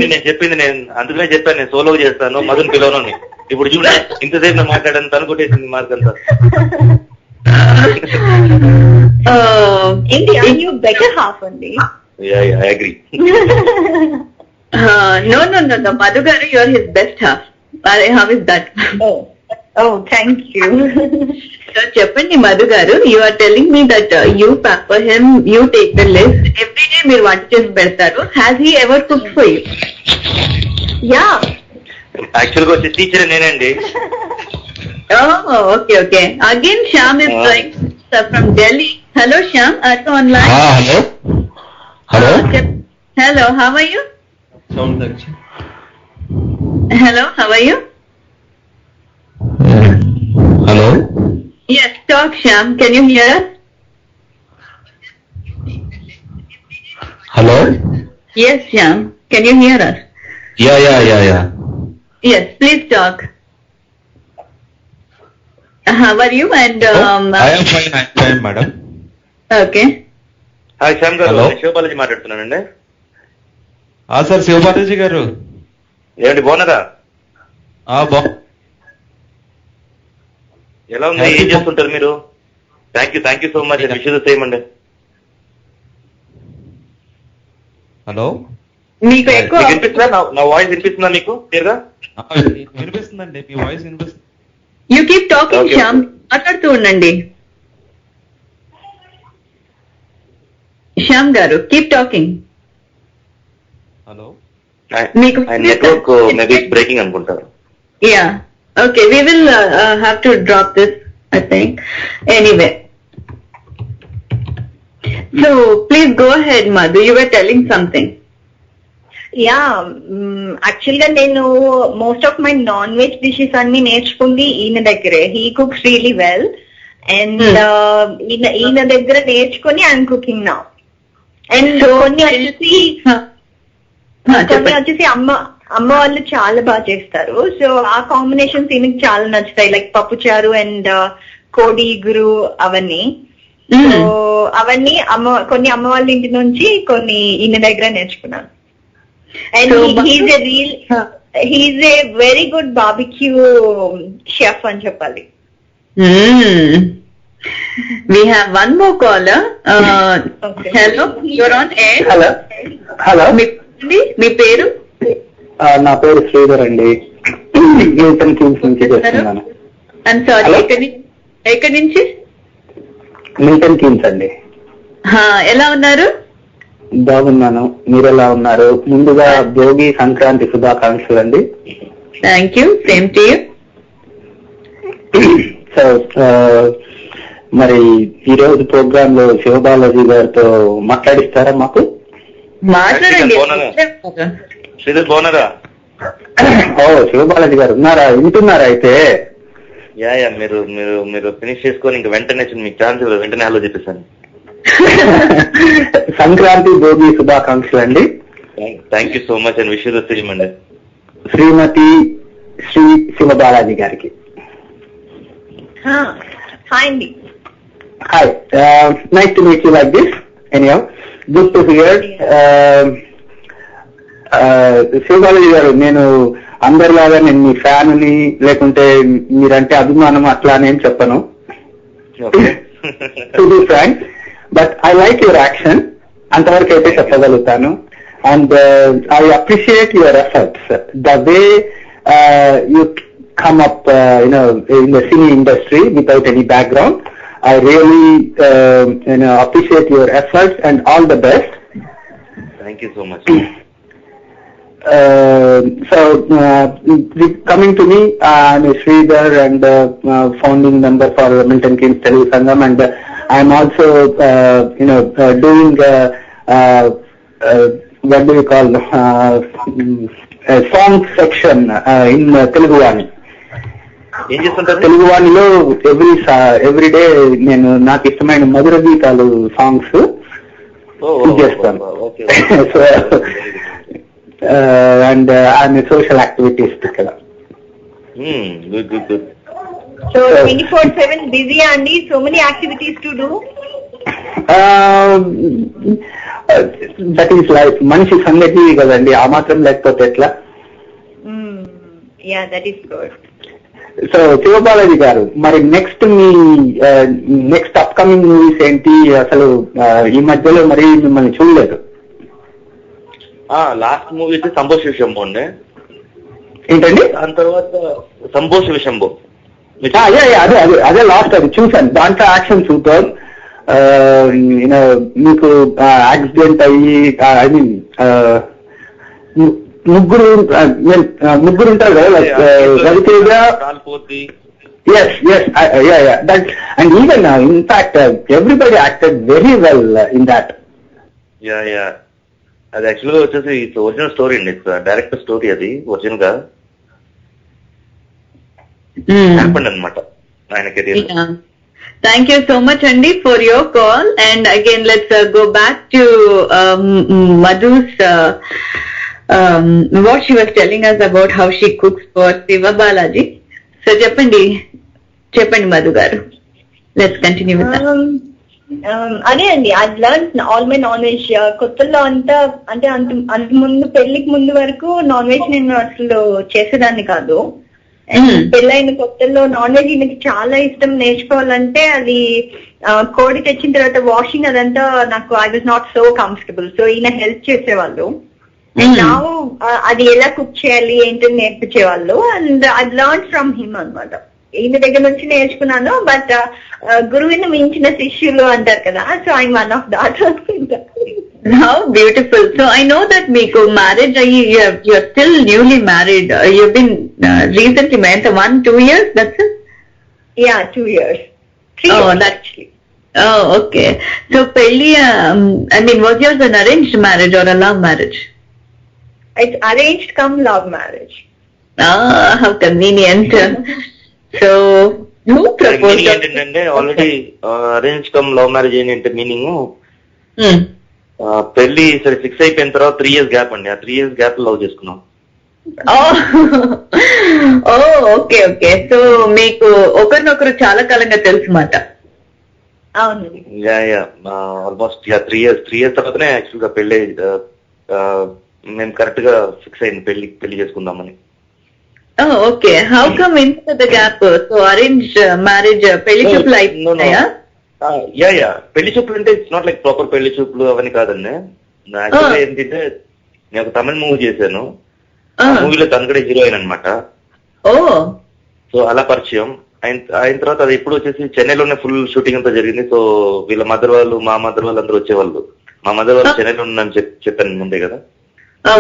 నేను చెప్పింది, నేను అందుకనే చెప్పాను నేను సోలో చేస్తాను, మధుని పిలవను. ఇప్పుడు చూడ ఇంతసేపు నేను మాట్లాడాను, తను కొట్టేసింది మార్క్ అంతా. better half only. Yeah, I agree. No, Madhu garu, you are his best half. How is that? Oh, thank you. So cheppandi Madhu garu, you are telling me that you pamper him, you take the list, every day మీరు వంట చేసి పెడతారు. Has he ever cooked for you? Yeah. Actually వచ్చి teacher నేనండి. Oh, okay. Again, Shyam is trying from Delhi. Hello, Shyam. Are you online? Hello. Hello. How are you? Hello. How are you? Hello. Yes. Talk, Shyam. Can you hear us? Hello. Yes, Shyam. Can you hear us? Yeah. Yes. Please talk. How are you? And I am fine, madam. Okay. Hi Shyam గారు, శివబాలాజీ మాట్లాడుతున్నానండి. Sir Siva Balaji గారు, ఏమండి బాగున్నారా? ఎలా ఉంది, ఏం చేస్తుంటారు మీరు? Thank you so much. Wish the same అండి. హలో, మీకు ఎక్కువ వినిపిస్తుందా? నా వాయిస్ వినిపిస్తుందా మీకు క్లియర్ గా? వినిపిస్తుందండి, మీ వాయిస్ వినిపిస్తుంది. యూ కీప్ టాకింగ్ శ్యామ్, మాట్లాడుతూ ఉండండి. శ్యామ్ గారు, కీప్ టాకింగ్. హలో, మీకు నెట్వర్క్ మేబీ బ్రేకింగ్ అనుకుంటారు. Yeah, okay, we will have to drop this, I think. Anyway, so please go ahead, Madhu. You were telling something. Actual గా నేను most of my non veg dishes అన్ని నేర్చుకుంది ఈయన దగ్గరే. He cooks really well and ఈయన దగ్గర నేర్చుకుని I'm cooking now. And కొన్ని వచ్చేసి అమ్మ వాళ్ళు చాలా బాగా చేస్తారు. సో ఆ కాంబినేషన్స్ ఈయనకి చాలా నచ్చుతాయి, లైక్ పప్పుచారు అండ్ కోడి ఇగురు అవన్నీ. సో అవన్నీ కొన్ని అమ్మ వాళ్ళ ఇంటి నుంచి కొన్ని ఈయన దగ్గర నేర్చుకున్నాను. And he's a very good barbecue chef అని చెప్పాలి. We have one more caller. Okay. Hello, you're on air. Hello. మీ పేరు? నా పేరు శ్రీధర్ అండి, మిల్టన్ కింగ్స్ నుంచి చేస్తున్నాను. I'm sorry, ఎక్కడి నుంచి? మిల్టన్ కింగ్స్ అండి. ఎలా ఉన్నారు? బాగున్నాను, మీరు ఎలా ఉన్నారు? ముందుగా భోగి సంక్రాంతి శుభాకాంక్షలు అండి. Thank you, same to you. So మరి ఈ రోజు ప్రోగ్రామ్ లో శివబాలాజీ గారితో మాట్లాడిస్తారా మాకు? మాట్లాడండి. శ్రీధర్ బాగున్నారా? ఓ, శివబాలాజీ గారు ఉన్నారా? వింటున్నారా? అయితే యా మీరు మీరు మీరు ఫినిష్ చేసుకొని ఇంకా వెంటనే మీకు ఛాన్స్ వెంటనే హలో చెప్పేసాను. సంక్రాంతి భోగి శుభాకాంక్షలు అండి. Thank you so much and wish the same అండి. శ్రీమతి శ్రీ శివబాలాజీ గారికి. హాయ్ అండి. Hi, nice to meet you like this. Anyhow, good to hear. Shivabalaji గారు, నేను అందరిలాగా నేను మీ ఫ్యాన్ని లేకుంటే మీరంటే అభిమానం అట్లా అని చెప్పను. To be frank, but I like your action, అంతవరకు అయితే చెప్పగలుగుతాను. And I appreciate your efforts, the way you come up in the cine industry without any background. I really appreciate your efforts and all the best. Thank you so much. So coming to me, I'm Sridhar and founding member for Milton Keynes Telugu Sangam, and I'm also doing what do you call a song section in Telugu Vani. Telugu వాణిలో every day నేను నాకు ఇష్టమైన మధుర గీతాలు songs చేస్తాను. And I'm social activities ఇక్కడ. So 24/7 busy అండి, so many activities to do. That is life. మనిషి సంగతి కదండి, ఆ మాత్రం లేకపోతే ఎట్లా? Yeah, that is good. So Shivabalaji గారు, మరి నెక్స్ట్ మీ నెక్స్ట్ అప్కమింగ్ మూవీస్ ఏంటి? అసలు ఈ మధ్యలో మరి మిమ్మల్ని చూడలేదు. లాస్ట్ మూవీ అయితే సంభోష విషంబో ఉండే. ఏంటండి? దాని తర్వాత సంభోష విషంబో. అదే లాస్ట్, అది చూసాను. దాంట్లో యాక్షన్ సూపర్. మీకు యాక్సిడెంట్ అయ్యి, ఐ మీన్ ముగ్గురు ఉంటారు కదా, Raviteja. That and even in fact everybody acted very well in that. అది యాక్చువల్గా వచ్చేసి ఒరిజినల్ స్టోరీ అండి, డైరెక్టర్ స్టోరీ. అది ఒరిజినల్ గా హ్యాపెండ్ అన్నమాట ఆయన career. Thank you so much, Andy, for your call. And again, let's go back to Madhu's what she was telling us about how she cooks for Siva Balaji. So, Cheppandi Madhu garu. Let's continue with that. అదే అండి, I learn all my non veg. కొత్తలో అంతా అంటే అంత ముందు, పెళ్లికి ముందు వరకు నాన్ వెజ్ నేను అసలు చేసేదాన్ని కాదు. పెళ్ళైన కొత్తలో నాన్ వెజ్ ఈయనకి చాలా ఇష్టం. నేర్చుకోవాలంటే అది కోడి తెచ్చిన తర్వాత వాషింగ్ అదంతా నాకు I was not so comfortable. So ఈయన హెల్ప్ చేసేవాళ్ళు. అండ్ నా అది ఎలా కుక్ చేయాలి ఏంటని నేర్పించేవాళ్ళు. And I learn from him అనమాట. ఈయన దగ్గర నుంచి నేర్చుకున్నాను. బట్ గురువుని మించిన శిష్యులు అంటారు కదా, so I'm one of that. How beautiful. So I know that Meeku marriage, you're still newly married. You've been recently married, 1-2 years, that's it? Yeah, 2 years. 3 years actually. Oh, okay. So pelli, I mean, was yours an arranged marriage or a love marriage? It's arranged come love marriage. How convenient. So who proposed? ఏంటంటే already arrange come love marriage ఏంటంటే meaning, పెళ్లి సరే fix అయిపోయిన తర్వాత 3 years gap అండి. ఆ 3 years gap love చేసుకున్నాం. Okay okay. So మీకు ఒకరినొకరు చాలా కాలంగా తెలుసు మాట. అవును. ఆల్మోస్ట్ 3 years తర్వాతనే యాక్చువల్ గా పెళ్లి మేము కరెక్ట్ గా ఫిక్స్ అయింది పెళ్లి చేసుకుందామని. Okay. How come in the gap? So arrange marriage పెళ్లి చూపులు అయిపోయాయా? పెళ్లి చూపులు అంటే ఇట్స్ నాట్ లైక్ ప్రాపర్ పెళ్లి చూపులు అవన్నీ కాదండి. యాక్చువల్గా ఏంటంటే నేను ఒక తమిళ మూవీ చేశాను. మూవీలో తను కూడా హీరోయిన్ అనమాట. సో అలా పరిచయం అయిన తర్వాత అది ఎప్పుడు వచ్చేసి చెన్నైలోనే ఫుల్ షూటింగ్ అంతా జరిగింది. సో వీళ్ళ మదర్ వాళ్ళు, మా మదర్ వాళ్ళు అందరూ వచ్చేవాళ్ళు. మా మదర్ వాళ్ళు చెన్నైలో ఉన్నారని చెప్పాను ముందే కదా.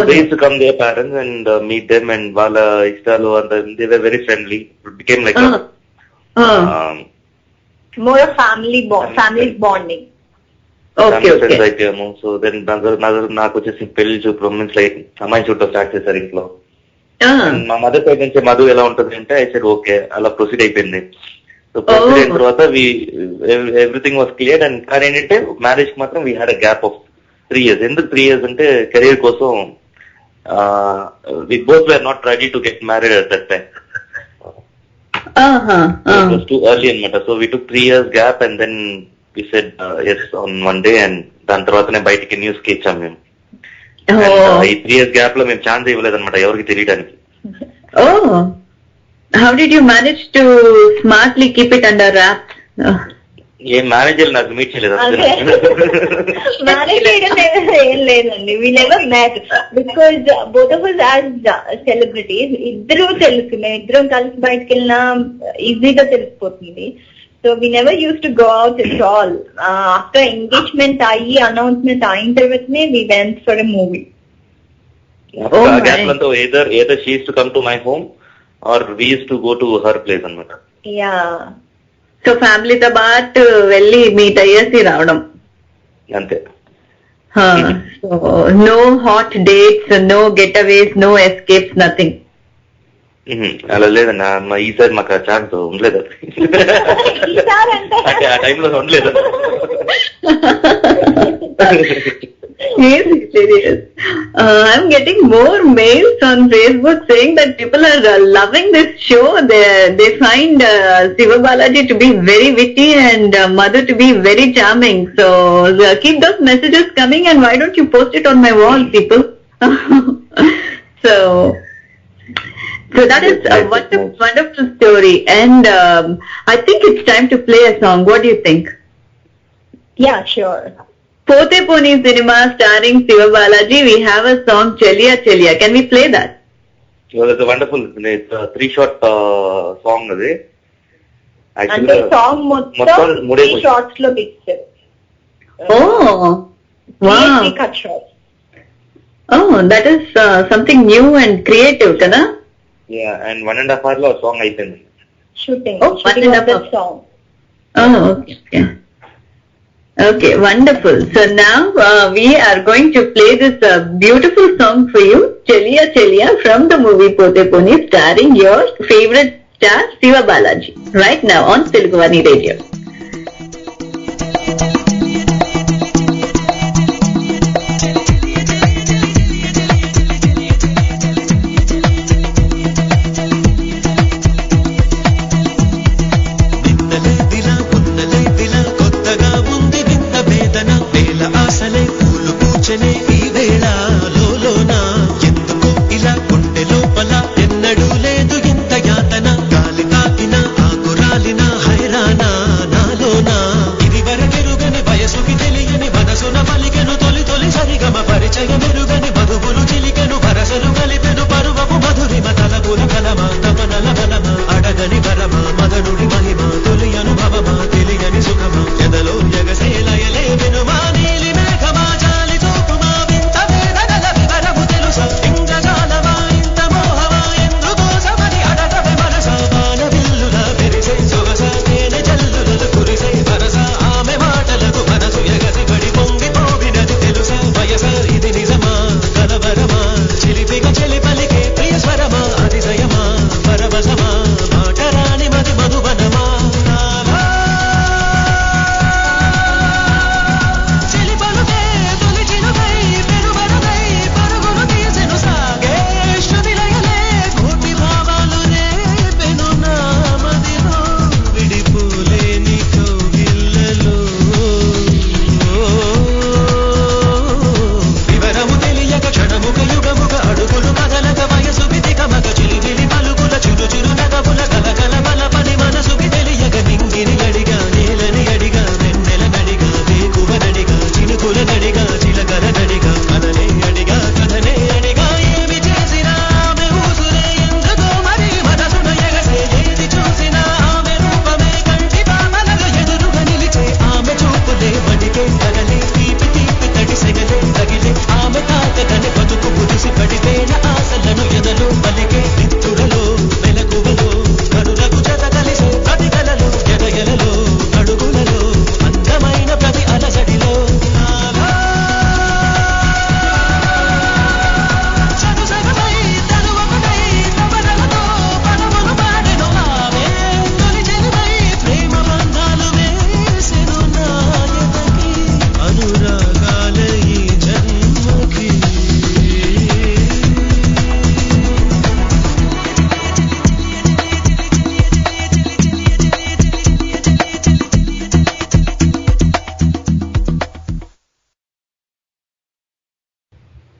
They used to come their parents and meet them, and వాళ్ళ ఇష్టాలు అంతా they were very friendly. It became like more of family bonding. Okay. అయిపోయాము. సో దెన్ నాకు వచ్చేసి పెళ్లి చూపులు మీన్స్ లైక్ అమ్మాయి చూడటం స్టార్ట్ చేశారు ఇంట్లో. మా మదర్ సైడ్ నుంచి మధు ఎలా ఉంటుంది అంటే ఐ సెడ్ ఓకే, అలా ప్రొసీడ్ అయిపోయింది. సో ప్రొసీడ్ అయిన తర్వాత ఎవ్రీథింగ్ వాస్ క్లియర్. అండ్ కానీ ఏంటంటే మ్యారేజ్ కి మాత్రం we had a gap of 3 years. ఎందుకు 3 years అంటే కెరీర్ కోసం we both were not ready to get married at that time. It was too early anamata. So we took 3 years gap and then we said yes on one day, and దాని తర్వాతనే బయటికి news కి ఇచ్చాం మేము. ఈ 3 years gap లో మేము chance ఇవ్వలేదు అనమాట ఎవరికి తెలియడానికి. How did you manage to smartly keep it under wraps? ఏం మేనేజర్ నాకు మీట్ చేయలేదు. మేనేజ్ చేయడం ఏం లేదండి. We never met because both of us as celebrities ఇద్దరు తెలుసు. మేము ఇద్దరం కలిసి బయటకు వెళ్ళినా ఈజీగా తెలిసిపోతుంది. So we never use to go out at all. After engagement అయ్యి అనౌన్స్మెంట్ అయిన తర్వాతనే we went for a movie. Gap లో either she used to come to my home or we used to go to her place అన్నమాట. Yeah. So ఫ్యామిలీతో పాటు వెళ్ళి meet అయ్యేసి రావడం అంతే. So no hot dates, no getaways, no escapes, nothing. అలా లేదన్నా. ఈసారి మాకు ఆ ఛాన్స్ ఉండలేదు. అంటే ఆ టైంలో ఉండలేదు. He's hilarious. I'm getting more mails on Facebook saying that people are loving this show. They find Siva Balaji to be very witty and Madhu to be very charming. So keep those messages coming, and why don't you post it on my wall, people? So that is a wonderful story, and I think it's time to play a song. What do you think? Yeah, sure. Pote Poni cinema starring Siva Balaji, we have a song Chaliya Chaliya. Can we play that? Well, it's a wonderful, it's a 3-shot song. అంటే song మొత్తం 3 shots లో picture. Cut shots. Oh, that is something new and creative, kada? Yeah, and 1.5 hours lo song అయిపోయింది. Shooting of that song. Oh, okay. Okay, wonderful. So now we are going to play this beautiful song for you, Chaliya Chaliya, from the movie Pote Poni, starring your favorite star Siva Balaji, right now on Telguvani Radio.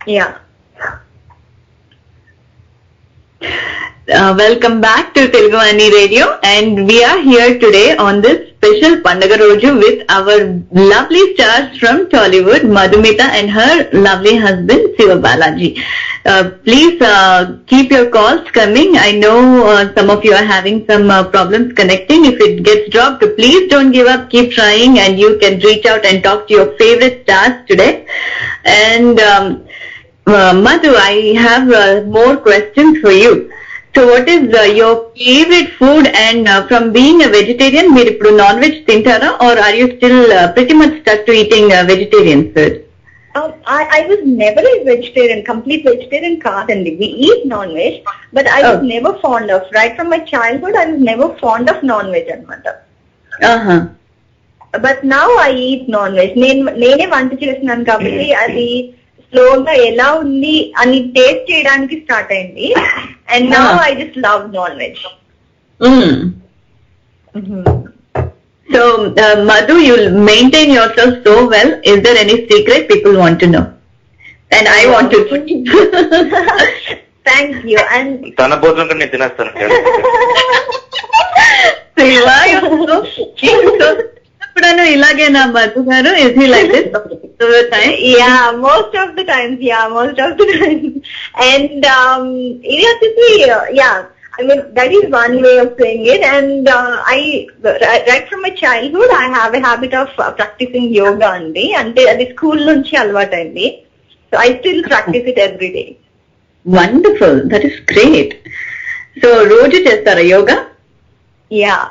Yeah. Welcome back to Telguvani Radio, and we are here today on this special Pandaga Roju with our lovely stars from Tollywood, Madhumita and her lovely husband Siva Balaji. Please keep your calls coming. I know some of you are having some problems connecting. If it gets dropped, please don't give up. Keep trying, and you can reach out and talk to your favorite stars today. And Madhu, I have more questions for you. So what is your favorite food, and from being a vegetarian, మీరు ఇప్పుడు non veg తింటారా, or are you still pretty much stuck to eating vegetarian food? I was never a vegetarian, complete vegetarian kaadandi. We eat non-veg, but I was never fond of, right from my childhood, I was never fond of non-veg anamata. But now I eat non veg. నేనే వంట చేస్తున్నాను కాబట్టి అది స్లోగా ఎలా ఉంది అని taste చేయడానికి స్టార్ట్ అయింది. And now I just love non veg. So, Madhu, you maintain yourself so well. Is there any secret people want to know? And I want to know. Thank you. And తన భోజనం కన్నా నేను తినేస్తాను. ఎప్పుడైనా ఇలాగేనా మధు గారు? Is he like this all the time? Yeah, most of the times. And yeah. I mean, that is one way of saying it. And right from my childhood, I have a habit of practicing yoga andi. Ante adi school nunchi alvaatu ayindi. So I still practice it every day. Wonderful. That is great. So, రోజు చేస్తారా yoga? Yeah.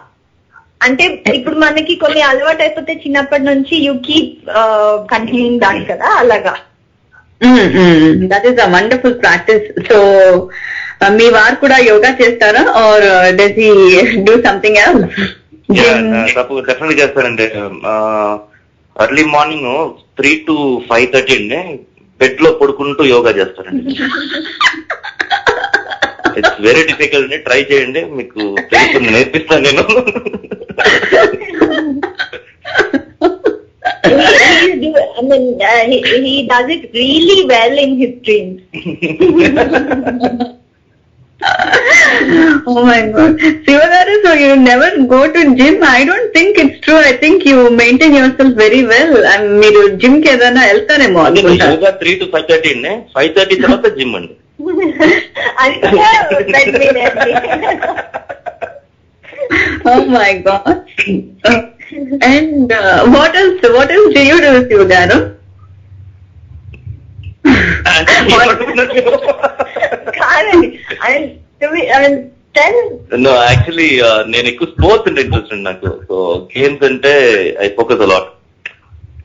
అంటే ఇప్పుడు మనకి కొన్ని అలవాటు అయిపోతే చిన్నప్పటి నుంచి యూ కీప్ కంటిన్యూయింగ్ దాట్ కదా, అలాగా. That is a wonderful practice. So, మీ వారు కూడా యోగా చేస్తారా or does he do something else? Definitely చేస్తానండి. ఎర్లీ మార్నింగ్ 3 to 5:30 అండి బెడ్ లో పడుకుంటూ యోగా చేస్తానండి. ఇట్స్ వెరీ డిఫికల్ట్ అండి, ట్రై చేయండి, మీకు తెలుస్తుంది, నేర్పిస్తాను నేను. I mean, he does it really well in his dreams. Oh my God. Sivagaru, so you never go to gym? I don't think it's true. I think you maintain yourself very well. మీరు gym కి ఏదైనా వెళ్తారేమో అనుకుంటా. Yoga 3 to 5:30 అండి, 5:30 తర్వాత gym అండి. Oh my God. And what else do you do, Sivagaru? No, actually, నేను ఎక్కువ sports అంటే ఇంట్రెస్ట్ అండి నాకు. సో గేమ్స్ అంటే ఐ ఫోకస్ అలాట్.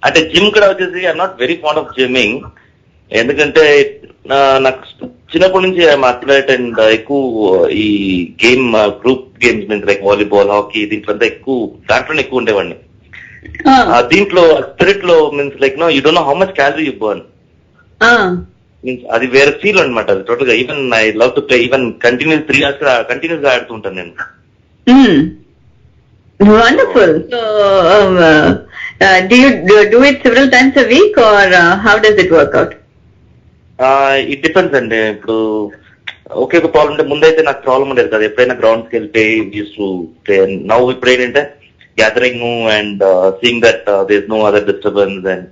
అంటే జిమ్ కూడా వచ్చేసి I'm not very fond of gymming. ఎందుకంటే నాకు చిన్నప్పటి నుంచి ఐఎమ్ అథ్లెట్ అండ్ ఎక్కువ ఈ game group games means like volleyball, hockey, దీంట్లో అంతా దాంట్లోనే ఎక్కువ ఉండేవాడిని. దీంట్లో స్పిరిట్ లో means like no you don't know how much calorie you burn. Means అది వేరే ఫీల్ అనమాట. అది టోటల్ గా even I love to play even continuous 3 hours continuous గా ఆడుతుంటాను నేను. Wonderful. So, do you do it several times a week or how does it work out? It depends అండి. ఇప్పుడు ఒకే ఒక ప్రాబ్లం అంటే ముందైతే నాకు ప్రాబ్లం ఉండేది కదా, ఎప్పుడైనా గ్రౌండ్స్కి వెళ్ళిపోయి యూస్ టు ప్లే. నౌ ఇప్పుడు ఏంటంటే gathering and seeing that there is no other disturbance and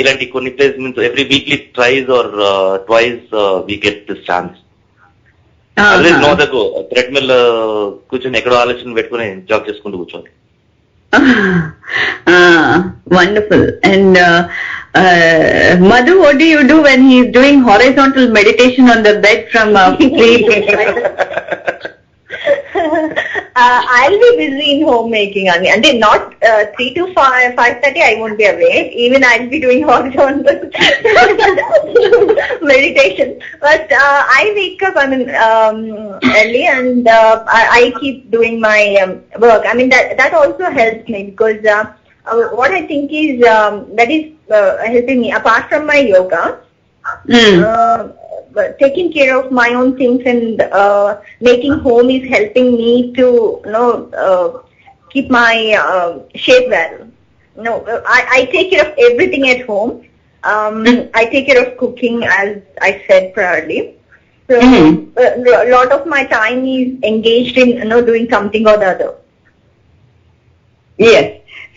ఇలాంటి కొన్ని place means every weekly thrice or twice we get this chance. No దగో థ్రెడ్మిల్ కూర్చొని ఎక్కడో ఆలోచన పెట్టుకుని జాబ్ చేసుకుంటూ కూర్చోండి. Wonderful. And Madhu, what do you do when he is doing horizontal meditation on the bed from 3 to 5? I'll be busy in homemaking. And not 3 to 5:30 I won't be awake. Even I'll be doing horizontal meditation. But I wake up early and I keep doing my work. I mean that also helps me because what I think is that is helping me apart from my yoga. Taking care of my own things and making home is helping me to keep my shape well. I take care of everything at home. I take care of cooking, as I said priorly. So a lot of my time is engaged in doing something or the other. Yes.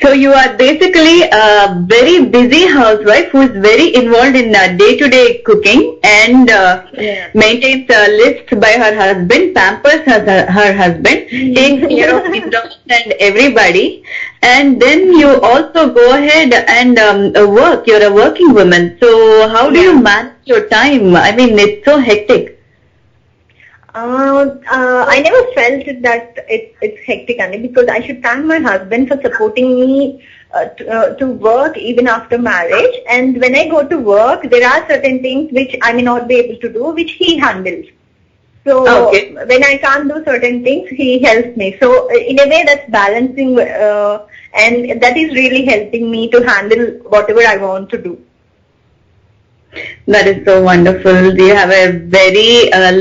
So you are basically a very busy housewife who is very involved in day-to-day cooking and maintains a list by her husband, pampers her husband, takes care of the dogs and everybody, and then you also go ahead and work. You're a working woman. So how do you manage your time? I mean, it's so hectic. I never felt that it's hectic, because I should thank my husband for supporting me to work even after marriage. And when I go to work, there are certain things which I may not be able to do, which he handles. So So when I can't do certain things, he helps me. So in a way, that's balancing, and that is really helping me to handle whatever I want to do. That is so wonderful. You have a very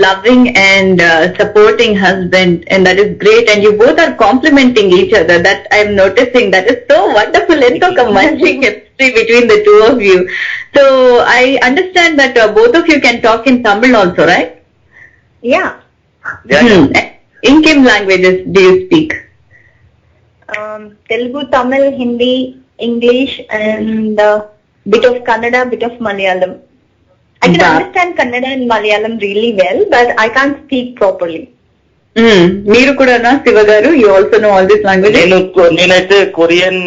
loving and supporting husband, and that is great. And you both are complementing each other. That I'm noticing. That is so wonderful. And so manchi chemistry between the two of you. So I understand that both of you can talk in Tamil also, right? Yeah. In Kim languages do you speak? Telugu, Tamil, Hindi, English, and bit of Kannada, bit of Malayalam. I can understand Kannada and Malayalam really well, but I can't speak properly. మీరు కూడా శివ గారు, you also know all this language? నేనైతే Korean,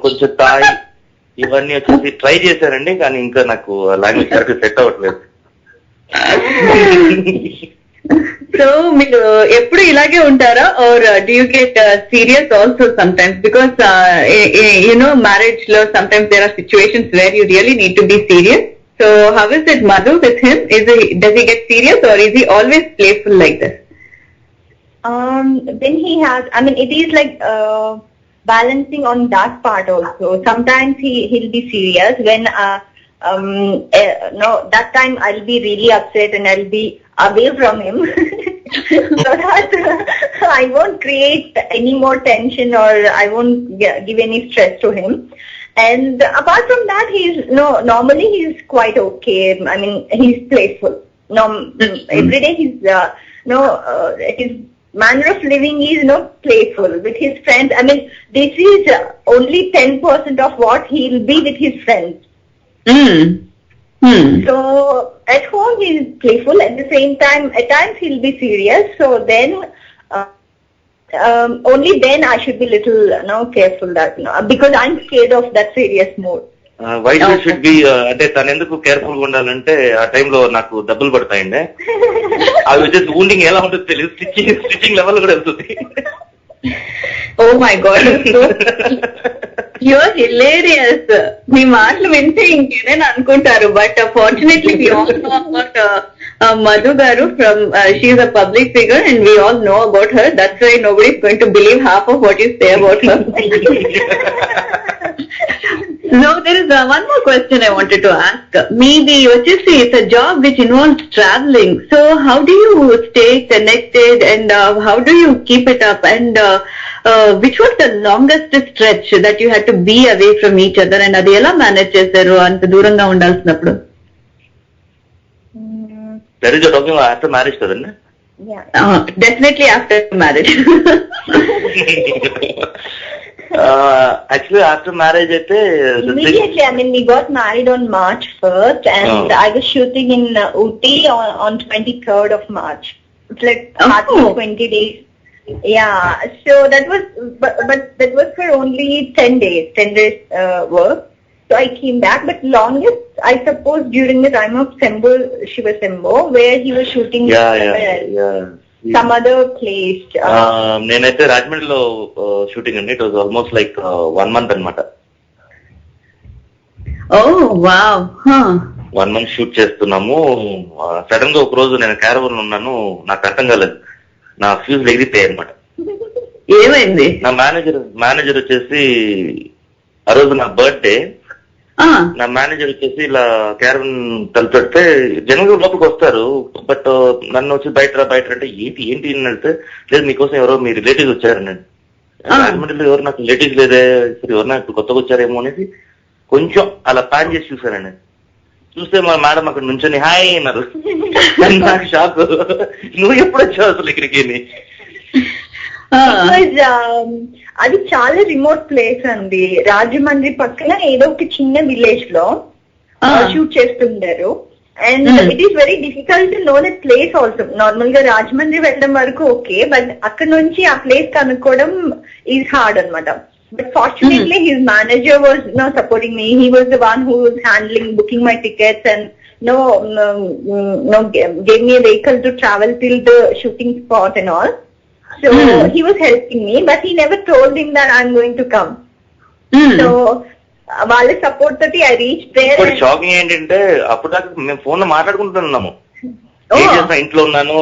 కొంచెం Thai ఇవన్నీ వచ్చేసి try చేశానండి, కానీ ఇంకా నాకు లాంగ్వేజ్ కరెక్ట్ సెట్ అవ్వట్లేదు. సో మీరు ఎప్పుడు ఇలాగే ఉంటారా, or do you get serious also sometimes? Because marriage లో sometimes there are situations where you really need to be serious. So how is it, Madhu, with him? Does he get serious, or is he always playful like this? When he has, I mean, it is like balancing on that part also. Sometimes he'll be serious when that time I'll be really upset and I'll be away from him so that I won't create any more tension, or I won't give any stress to him. And apart from that, normally he's quite okay. I mean, he's playful. Every day he's his manner of living is playful with his friends. I mean, this is only 10% of what he'll be with his friends. So at home he's playful. At the same time, at times he'll be serious. So then only then I should be little careful that because I'm scared of that serious mode. Why you should be అంటే తను ఎందుకు careful గా ఉండాలంటే ఆ టైంలో నాకు డబ్బులు పడతాయండి. అవి వచ్చేసి ఊండింగ్ ఎలా ఉంటుందో తెలియదు, స్టిచ్చింగ్ లెవెల్ కూడా వెళ్తుంది. Oh my god, you are hilarious. మీ మాటలు వింటే ఇంకేదైనా అనుకుంటారు, but fortunately we all know about Madhu garu from she is a public figure and we all know about her. That's why nobody is going to believe half of what you say about her. No, there is one more question I wanted to ask. Maybe it's a job which involves traveling. So how do you stay connected and how do you keep it up? And which was the longest stretch that you had to be away from each other? And adi ela manage chesaru anta duranga undalsinappudu? That is, you're talking about after marriage, kadanda? Yeah. Definitely after marriage. Actually, after marriage, immediately. I mean, we got married on March 1st, and I was shooting in Ooty on 23rd of March. It's like hardly 20 days. Yeah. So that was, but that was for only 10 days work. So I came back, but longest, I suppose, during the time of Shiva Sembo, where he was shooting some other place. నేనైతే రాజమండ్రిలో shooting అండి. It was almost like 1 month అన్నమాట. Oh wow. 1 month shoot చేస్తున్నాము. Sudden గా ఒక రోజు నేను caravan ఉన్నాను, నాకు అర్థం కాలేదు, నా ఫ్యూజ్ ఎగిరిపోయాయి అనమాట. ఏమైంది? నా మేనేజర్ వచ్చేసి ఆ రోజు నా బర్త్డే, నా మేనేజర్ వచ్చేసి ఇలా క్యారవన్ తలుపెడితే జనరల్ గా లోపలికి వస్తారు, బట్ నన్ను వచ్చి బయట అంటే ఏంటి అని అంటే, లేదు మీకోసం ఎవరో మీ రిలేటివ్స్ వచ్చారనండి. రాజమండ్రిలో ఎవరు నాకు రిలేటివ్స్ లేదే, ఎవరన్నా ఇప్పుడు కొత్తగా వచ్చారేమో అనేసి కొంచెం అలా ప్లాన్ చేసి చూసానండి. చూస్తే మా మేడం అక్కడ నుంచొని హాయ్ అన్నారు. నాకు షాక్, నువ్వు ఎప్పుడు వచ్చావు అసలు ఇక్కడికి? అది చాలా రిమోట్ ప్లేస్ అండి. రాజమండ్రి పక్కన ఏదో ఒక చిన్న విలేజ్ లో షూట్ చేస్తుంటారు. And it is very difficult to know that place also. Normal గా రాజమండ్రి వెళ్ళడం వరకు ఓకే, బట్ అక్కడ నుంచి ఆ ప్లేస్ కనుక్కోవడం ఈజ్ హార్డ్ అనమాట. But fortunately, his manager was supporting me. He was the one who was handling, booking my tickets, and gave me a vehicle to travel till the shooting spot and all. So he was helping me, but he never told him that I'm going to come. So వాళ్ళ support తోటి I reached there. Shocking ఏంటంటే అప్పుడు దాకా మేము phone లో మాట్లాడుకుంటున్నాము, ఇంట్లో ఉన్నాను,